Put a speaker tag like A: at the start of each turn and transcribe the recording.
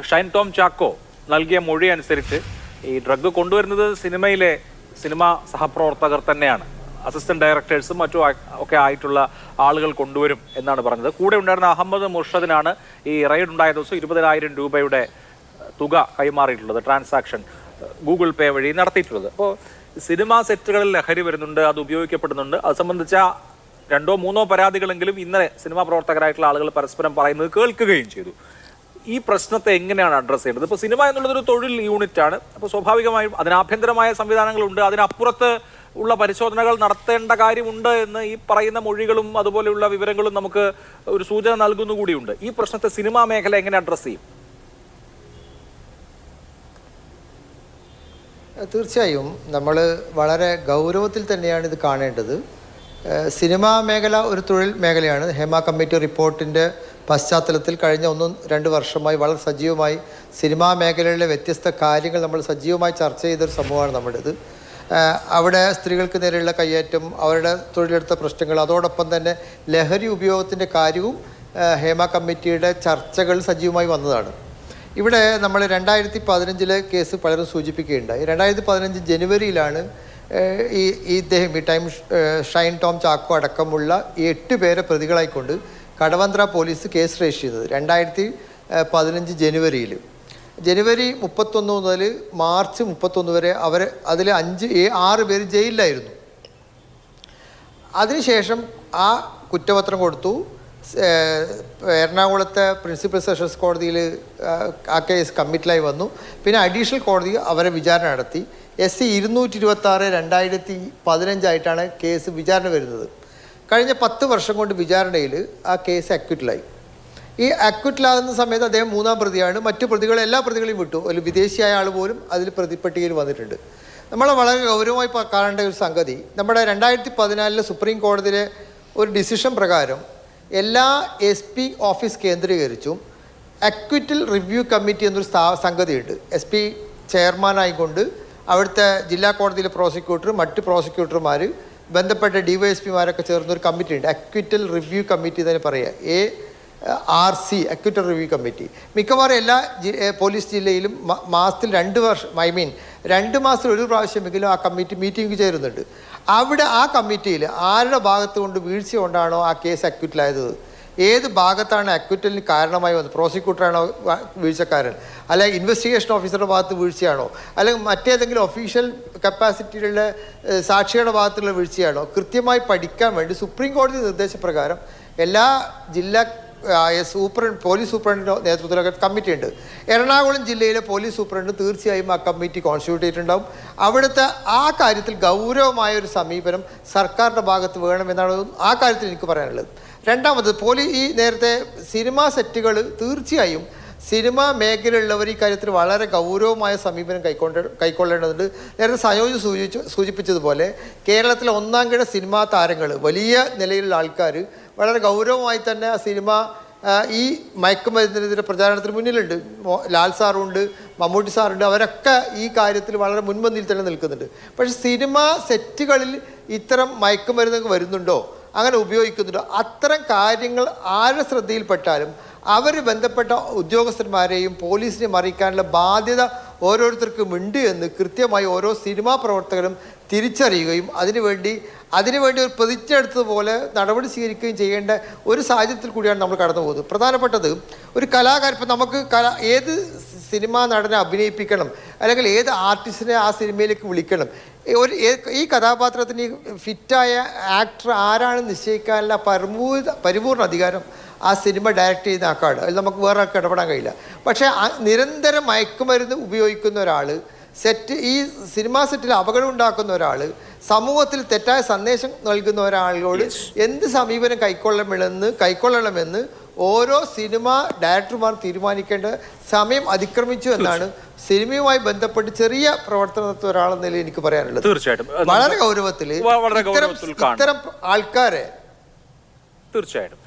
A: ഷൈൻ ടോം ചാക്കോ നൽകിയ മൊഴി അനുസരിച്ച് ഈ ഡ്രഗ് കൊണ്ടുവരുന്നത് സിനിമാ സഹപ്രവർത്തകർ തന്നെയാണ്. അസിസ്റ്റന്റ് ഡയറക്ടേഴ്സും മറ്റും ഒക്കെ ആയിട്ടുള്ള ആളുകൾ കൊണ്ടുവരും എന്നാണ് പറഞ്ഞത്. കൂടെ ഉണ്ടായിരുന്ന അഹമ്മദ് മുർഷദിനാണ് ഈ റെയ്ഡ് ഉണ്ടായ ദിവസം 20,000 രൂപയുടെ തുക കൈമാറിയിട്ടുള്ളത്. ട്രാൻസാക്ഷൻ ഗൂഗിൾ പേ വഴി നടത്തിയിട്ടുള്ളത്. അപ്പോൾ സിനിമാ സെറ്റുകളിൽ ലഹരി വരുന്നുണ്ട്, അത് ഉപയോഗിക്കപ്പെടുന്നുണ്ട്. അത് സംബന്ധിച്ച 2-3 പരാതികളെങ്കിലും ഇന്നലെ സിനിമാ പ്രവർത്തകരായിട്ടുള്ള ആളുകൾ പരസ്പരം പറയുന്നത് കേൾക്കുകയും ചെയ്തു. ഈ പ്രശ്നത്തെ എങ്ങനെയാണ് അഡ്രസ് ചെയ്യേണ്ടത്? ഇപ്പോൾ സിനിമ എന്നുള്ളതൊരു തൊഴിൽ യൂണിറ്റാണ്. അപ്പോൾ സ്വാഭാവികമായും അതിനാഭ്യന്തരമായ സംവിധാനങ്ങളുണ്ട്, അതിനപ്പുറത്ത് ഉള്ള പരിശോധനകൾ നടത്തേണ്ട കാര്യമുണ്ട് എന്ന് ഈ പറയുന്ന മൊഴികളും അതുപോലെയുള്ള വിവരങ്ങളും നമുക്ക് ഒരു സൂചന നൽകുന്നു കൂടിയുണ്ട്. ഈ പ്രശ്നത്തെ സിനിമാ മേഖല എങ്ങനെ അഡ്രസ് ചെയ്യും?
B: തീർച്ചയായും നമ്മൾ വളരെ ഗൗരവത്തിൽ തന്നെയാണ് ഇത് കാണേണ്ടത്. സിനിമാ മേഖല ഒരു തൊഴിൽ മേഖലയാണ്. ഹേമ കമ്മിറ്റി റിപ്പോർട്ടിൻ്റെ പശ്ചാത്തലത്തിൽ കഴിഞ്ഞ 1-2 വർഷമായി വളരെ സജീവമായി സിനിമാ മേഖലയിലെ വ്യത്യസ്ത കാര്യങ്ങൾ നമ്മൾ സജീവമായി ചർച്ച ചെയ്തൊരു സംഭവമാണ് നമ്മുടേത്. അവിടെ സ്ത്രീകൾക്ക് നേരെയുള്ള കയ്യേറ്റം, അവരുടെ തൊഴിലെടുത്ത പ്രശ്നങ്ങൾ, അതോടൊപ്പം തന്നെ ലഹരി ഉപയോഗത്തിൻ്റെ കാര്യവും ഹേമ കമ്മിറ്റിയുടെ ചർച്ചകൾ സജീവമായി വന്നതാണ്. ഇവിടെ നമ്മൾ 2015 കേസ് പലരും സൂചിപ്പിക്കുകയുണ്ടായി. 2015 ജനുവരിയിലാണ് ഷൈൻ ടോം ചാക്കോ അടക്കമുള്ള 8 പേരെ പ്രതികളായിക്കൊണ്ട് കടവന്ത്ര പോലീസ് കേസ് രജിസ്റ്റർ ചെയ്തത്. 2015 ജനുവരി 31 മുതൽ മാർച്ച് 31 വരെ അതിൽ 6 പേര് ജയിലിലായിരുന്നു. അതിനുശേഷം ആ കുറ്റപത്രം കൊടുത്തു. എറണാകുളത്തെ പ്രിൻസിപ്പൽ സെഷൻസ് കോടതിയിൽ ആ കേസ് കമ്മിറ്റലായി വന്നു. പിന്നെ അഡീഷണൽ കോടതി അവരെ വിചാരണ നടത്തി. SC 226 2015 കേസ് വിചാരണ വരുന്നത്. കഴിഞ്ഞ 10 വർഷം കൊണ്ട് വിചാരണയിൽ ആ കേസ് അക്വിറ്റലായി. ഈ അക്വിറ്റലാകുന്ന സമയത്ത് അദ്ദേഹം 3-ാം പ്രതിയാണ്. മറ്റു പ്രതികളെ എല്ലാ പ്രതികളെയും വിട്ടു. ഒരു വിദേശിയായ ആൾ പോലും അതിൽ പ്രതിപ്പട്ടികയിൽ വന്നിട്ടുണ്ട്. നമ്മൾ വളരെ ഗൗരവമായി കാണേണ്ട ഒരു സംഗതി, നമ്മുടെ 2014 സുപ്രീം കോടതിയിലെ ഒരു ഡിസിഷൻ പ്രകാരം എല്ലാ SP ഓഫീസ് കേന്ദ്രീകരിച്ചും അക്വിറ്റൽ റിവ്യൂ കമ്മിറ്റി എന്നൊരു സംഗതിയുണ്ട്. SP ചെയർമാനായിക്കൊണ്ട് അവിടുത്തെ ജില്ലാ കോടതിയിലെ പ്രോസിക്യൂട്ടർ, മറ്റ് പ്രോസിക്യൂട്ടർമാർ, ബന്ധപ്പെട്ട DYSPമാരൊക്കെ ചേർന്നൊരു കമ്മിറ്റി ഉണ്ട്. അക്വിറ്റൽ റിവ്യൂ കമ്മിറ്റി തന്നെ പറയുക, ARC, അക്വിറ്റൽ റിവ്യൂ കമ്മിറ്റി. മിക്കവാറും എല്ലാ പോലീസ് ജില്ലയിലും മാസത്തിൽ 2 മാസത്തിൽ ഒരു പ്രാവശ്യമെങ്കിലും ആ കമ്മിറ്റി മീറ്റിംഗ് ചേരുന്നുണ്ട്. അവിടെ ആ കമ്മിറ്റിയിൽ ആരുടെ ഭാഗത്ത് കൊണ്ട് വീഴ്ച കൊണ്ടാണോ ആ കേസ് അക്വിറ്റലായത്, ഏത് ഭാഗത്താണ് അക്വിറ്റലിന് കാരണമായി വന്നത്, പ്രോസിക്യൂട്ടറാണോ വീഴ്ചക്കാരൻ, അല്ലെങ്കിൽ ഇൻവെസ്റ്റിഗേഷൻ ഓഫീസറുടെ ഭാഗത്ത് വീഴ്ചയാണോ, അല്ലെങ്കിൽ മറ്റേതെങ്കിലും ഒഫീഷ്യൽ കപ്പാസിറ്റിയിലുള്ള സാക്ഷിയുടെ ഭാഗത്തുള്ള വീഴ്ചയാണോ, കൃത്യമായി പഠിക്കാൻ വേണ്ടി സുപ്രീം കോടതി നിർദ്ദേശപ്രകാരം എല്ലാ ജില്ലാ പോലീസ് സൂപ്രണ്ടിൻ്റെ നേതൃത്വത്തിലൊക്കെ കമ്മിറ്റി ഉണ്ട്. എറണാകുളം ജില്ലയിലെ പോലീസ് സൂപ്രണ്ട് തീർച്ചയായും ആ കമ്മിറ്റി കോൺസ്റ്റിറ്റ്യൂട്ട് ചെയ്തിട്ടുണ്ടാവും. അവിടുത്തെ ആ കാര്യത്തിൽ ഗൗരവമായ ഒരു സമീപനം സർക്കാരിൻ്റെ ഭാഗത്ത് വേണമെന്നാണ് ആ കാര്യത്തിൽ എനിക്ക് പറയാനുള്ളത്. രണ്ടാമത് ഈ നേരത്തെ സിനിമാ സെറ്റുകൾ തീർച്ചയായും സിനിമാ മേഖലയിലുള്ളവർ ഈ കാര്യത്തിൽ വളരെ ഗൗരവമായ സമീപനം കൈക്കൊള്ളേണ്ടതുണ്ട്. നേരത്തെ സയോജ് സൂചിപ്പിച്ചതുപോലെ കേരളത്തിലെ 1-ാം സിനിമാ താരങ്ങൾ, വലിയ നിലയിലുള്ള ആൾക്കാർ വളരെ ഗൗരവമായി തന്നെ ആ സിനിമ ഈ മയക്കുമരുന്നിനെതിരെ പ്രചാരണത്തിന് മുന്നിലുണ്ട്. ലാൽ സാറുണ്ട്, മമ്മൂട്ടി സാറുണ്ട്, അവരൊക്കെ ഈ കാര്യത്തിൽ വളരെ മുൻപന്തിയിൽ തന്നെ നിൽക്കുന്നുണ്ട്. പക്ഷേ സിനിമാ സെറ്റുകളിൽ ഇത്തരം മയക്കുമരുന്നൊക്കെ വരുന്നുണ്ടോ, അങ്ങനെ ഉപയോഗിക്കുന്നുണ്ടോ, അത്തരം കാര്യങ്ങൾ ആരുടെ ശ്രദ്ധയിൽപ്പെട്ടാലും അവർ ബന്ധപ്പെട്ട ഉദ്യോഗസ്ഥന്മാരെയും പോലീസിനെയും അറിയിക്കാനുള്ള ബാധ്യത ഓരോരുത്തർക്കും ഉണ്ട് എന്ന് കൃത്യമായി ഓരോ സിനിമാ പ്രവർത്തകരും തിരിച്ചറിയുകയും അതിനുവേണ്ടി ഒരു പ്രതിജ്ഞ എടുത്തതുപോലെ നടപടി സ്വീകരിക്കുകയും ചെയ്യേണ്ട ഒരു സാഹചര്യത്തിൽ കൂടിയാണ് നമ്മൾ കടന്നു പോകുന്നത്. പ്രധാനപ്പെട്ടത് ഒരു കലാകാരൻ, ഇപ്പം നമുക്ക് ഏത് സിനിമാ നടനെ അഭിനയിപ്പിക്കണം, അല്ലെങ്കിൽ ഏത് ആർട്ടിസ്റ്റിനെ ആ സിനിമയിലേക്ക് വിളിക്കണം, ഈ കഥാപാത്രത്തിന് ഫിറ്റായ ആക്ടർ ആരാണെന്ന് നിശ്ചയിക്കാനുള്ള പരിപൂർണ അധികാരം ആ സിനിമ ഡയറക്റ്റ് ചെയ്യുന്ന ആൾക്കാണ്. അതിൽ നമുക്ക് വേറെ ആൾക്ക് ഇടപെടാൻ കഴിയില്ല. പക്ഷേ നിരന്തരം മയക്കുമരുന്ന് ഉപയോഗിക്കുന്ന ഒരാൾ, ഈ സിനിമാ സെറ്റിൽ അപകടം ഉണ്ടാക്കുന്ന ഒരാൾ, സമൂഹത്തിൽ തെറ്റായ സന്ദേശം നൽകുന്ന ഒരാളോട് എന്ത് സമീപനം കൈക്കൊള്ളണമെന്ന് ഓരോ സിനിമ ഡയറക്ടർമാർ തീരുമാനിക്കേണ്ട സമയം അതിക്രമിച്ചു എന്നാണ് സിനിമയുമായി ബന്ധപ്പെട്ട് ചെറിയ പ്രവർത്തനം നടത്തുന്ന ഒരാളെന്ന നിലയിൽ എനിക്ക് പറയാനുള്ളത്.
A: തീർച്ചയായിട്ടും
B: വളരെ ഗൗരവത്തിൽ ഇത്തരം ആൾക്കാരെ
A: തീർച്ചയായിട്ടും